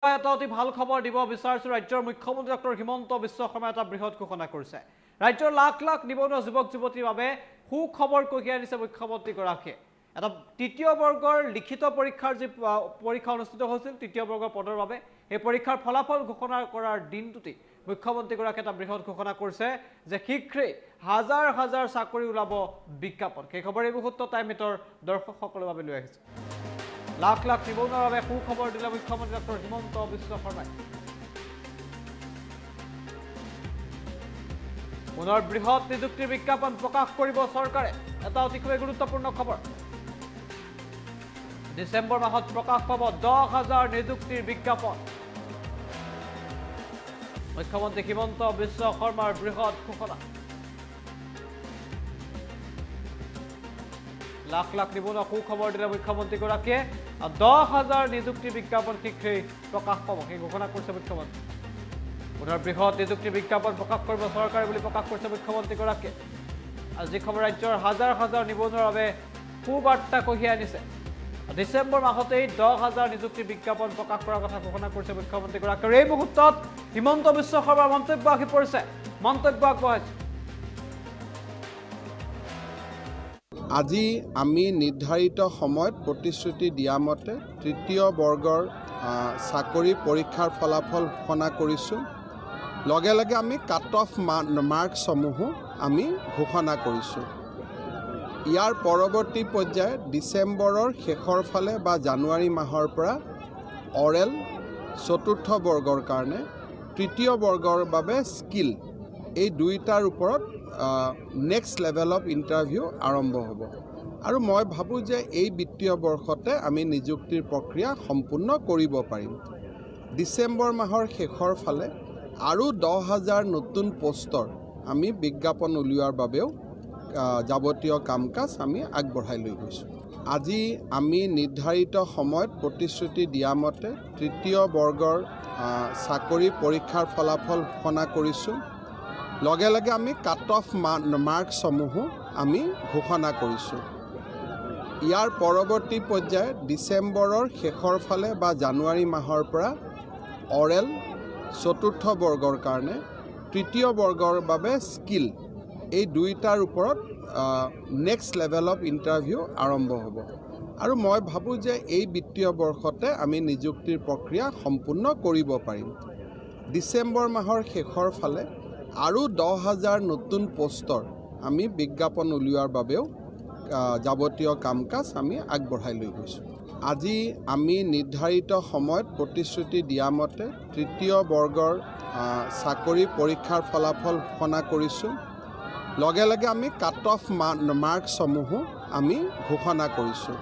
এটা অতি ভাল খবৰ দিব বিচাৰিছো ৰাজ্যৰ মুখ্যমন্ত্ৰী ডক্টৰ হিমন্ত বিশ্ব শৰ্মাই এটা বৃহৎ ঘোষণা কৰিছে ৰাজ্যৰ লাখ লাখ নিবনুৱা যুৱক যুৱতীৰ বাবে সুখবৰ কঢ়িয়াই আনিছে মুখ্যমন্ত্ৰীগৰাকীয়ে এটা তৃতীয় বৰ্গৰ লিখিত পৰীক্ষাৰ যি পৰীক্ষা অনুষ্ঠিত হৈছিল তৃতীয় বৰ্গৰ পদৰ বাবে এই পৰীক্ষাৰ ফলাফল ঘোষণা কৰাৰ দিনটোতে মুখ্যমন্ত্ৰীগৰাকীয়ে এটা বৃহৎ ঘোষণা কৰিছে যে শীঘ্ৰেই হাজাৰ হাজাৰ চাকৰি ওলাব বিজ্ঞাপন সেই খবৰ এই মুহূৰ্তত টাইমমিটাৰ দৰ্শকসকলৰ বাবে লৈ আহিছে লাখ লাখ নিবনুৱাৰ বাবে সুখবৰ দিলে মুখ্যমন্ত্ৰী ডক্টৰ হিমন্ত বিশ্ব শৰ্মাই পুনৰ বৃহৎ নিযুক্তিৰ বিজ্ঞাপন প্ৰকাশ কৰিব চৰকাৰে এটা অতিকৈ গুৰুত্বপূৰ্ণ খবৰ ডিচেম্বৰ মাহত প্ৰকাশ পাব 10,000 নিযুক্তিৰ বিজ্ঞাপন মুখ্যমন্ত্ৰী হিমন্ত বিশ্ব শৰ্মাৰ বৃহৎ ঘোষণা লাখ লাখ নিবনুৱা সুখবৰ দিলে মুখ্যমন্ত্ৰীগৰাকীয়ে 10,000 নিযুক্তি বিজ্ঞাপন শীঘ্ৰেই প্ৰকাশ পাব সেই ঘোষণা কৰিছে মুখ্যমন্ত্ৰী পুনৰ বৃহৎ নিযুক্তি বিজ্ঞাপন প্ৰকাশ কৰিব চৰকাৰে বুলি প্ৰকাশ কৰিছে মুখ্যমন্ত্ৰীগৰাকীয়ে আজি খবৰ ৰাজ্যৰ হাজাৰ হাজাৰ নিবনুৱাৰ বাবে সুবাৰ্তা কঢ়িয়াই আনিছে ডিচেম্বৰ মাহতেই 10,000 নিযুক্তি বিজ্ঞাপন প্ৰকাশ কৰাৰ কথা ঘোষণা কৰিছে মুখ্যমন্ত্ৰীগৰাকীয়ে এই মুহূৰ্তত হিমন্ত বিশ্ব শৰ্মাৰ মন্তব্য আহি পৰিছে মন্তব্য আগবঢ়াইছে আজি আমি নিৰ্ধাৰিত সময়ত প্ৰতিশ্ৰুতি দিয়া মতে তৃতীয় বৰ্গৰ চাকৰি পৰীক্ষাৰ ফলাফল ঘোষণা কৰিছোঁ লগে লগে আমি কাট অফ মাৰ্কসমূহো আমি ঘোষণা কৰিছোঁ ইয়াৰ পৰৱৰ্তী পৰ্যায় ডিচেম্বৰৰ শেষৰ ফালে বা জানুৱাৰী মাহৰ পৰা অৰেল চতুৰ্থ বৰ্গৰ কাৰণে তৃতীয় বৰ্গৰ বাবে স্কিল এই দুইটাৰ ওপৰত নেক্সট লেভেল অফ ইণ্টাৰভিউ আৰম্ভ হ'ব আৰু মই ভাবোঁ যে এই বিত্তীয় বৰ্ষতে আমি নিযুক্তিৰ প্ৰক্ৰিয়া সম্পূৰ্ণ কৰিব পাৰিম ডিচেম্বৰ মাহৰ শেষৰ ফালে আৰু 10,000 নতুন পোষ্টৰ আমি বিজ্ঞাপন উলিওৱাৰ বাবেও যাৱতীয় কাম কাজ আমি আগবঢ়াই লৈ গৈছোঁ আজি আমি নিৰ্ধাৰিত সময়ত প্ৰতিশ্ৰুতি দিয়া মতে তৃতীয় বৰ্গৰ চাকৰি পৰীক্ষাৰ ফলাফল ঘোষণা কৰিছোঁ লগে লগে আমি কাট অফ মাৰ্কসমূহো আমি ঘোষণা কৰিছোঁ ইয়াৰ পৰৱৰ্তী পৰ্যায় ডিচেম্বৰৰ শেষৰ ফালে বা জানুৱাৰী মাহৰ পৰা অৰেল চতুৰ্থ বৰ্গৰ কাৰণে তৃতীয় বৰ্গৰ বাবে স্কিল এই দুইটাৰ ওপৰত নেক্সট লেভেল অফ ইণ্টাৰভিউ আৰম্ভ হ'ব আৰু মই ভাবোঁ যে এই বিত্তীয় বৰ্ষতে আমি নিযুক্তিৰ প্ৰক্ৰিয়া সম্পূৰ্ণ কৰিব পাৰিম ডিচেম্বৰ মাহৰ শেষৰ ফালে আৰু 10,000 নতুন পোষ্টৰ আমি বিজ্ঞাপন উলিওৱাৰ বাবেও যাৱতীয় কাম কাজ আমি আগবঢ়াই লৈ গৈছোঁ আজি আমি নিৰ্ধাৰিত সময়ত প্ৰতিশ্ৰুতি দিয়া মতে তৃতীয় বৰ্গৰ চাকৰি পৰীক্ষাৰ ফলাফল ঘোষণা কৰিছোঁ লগে লগে আমি কাট অফ মাৰ্কসমূহো আমি ঘোষণা কৰিছোঁ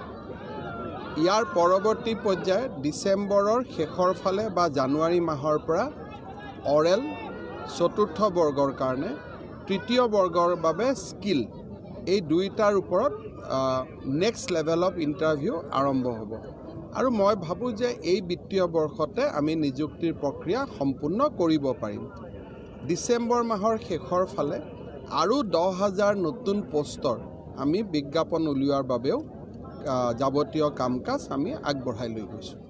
ইয়াৰ পৰৱৰ্তী পৰ্যায় ডিচেম্বৰৰ শেষৰ ফালে বা জানুৱাৰী মাহৰ পৰা অৰেল চতুৰ্থ বৰ্গৰ কাৰণে তৃতীয় বৰ্গৰ বাবে স্কিল এই দুইটাৰ ওপৰত নেক্সট লেভেল অফ ইণ্টাৰভিউ আৰম্ভ হ'ব আৰু মই ভাবোঁ যে এই বিত্তীয় বৰ্ষতে আমি নিযুক্তিৰ প্ৰক্ৰিয়া সম্পূৰ্ণ কৰিব পাৰিম ডিচেম্বৰ মাহৰ শেষৰ ফালে আৰু 10,000 নতুন পোষ্টৰ আমি বিজ্ঞাপন উলিওৱাৰ বাবেও যাৱতীয় কাম কাজ আমি আগবঢ়াই লৈ গৈছোঁ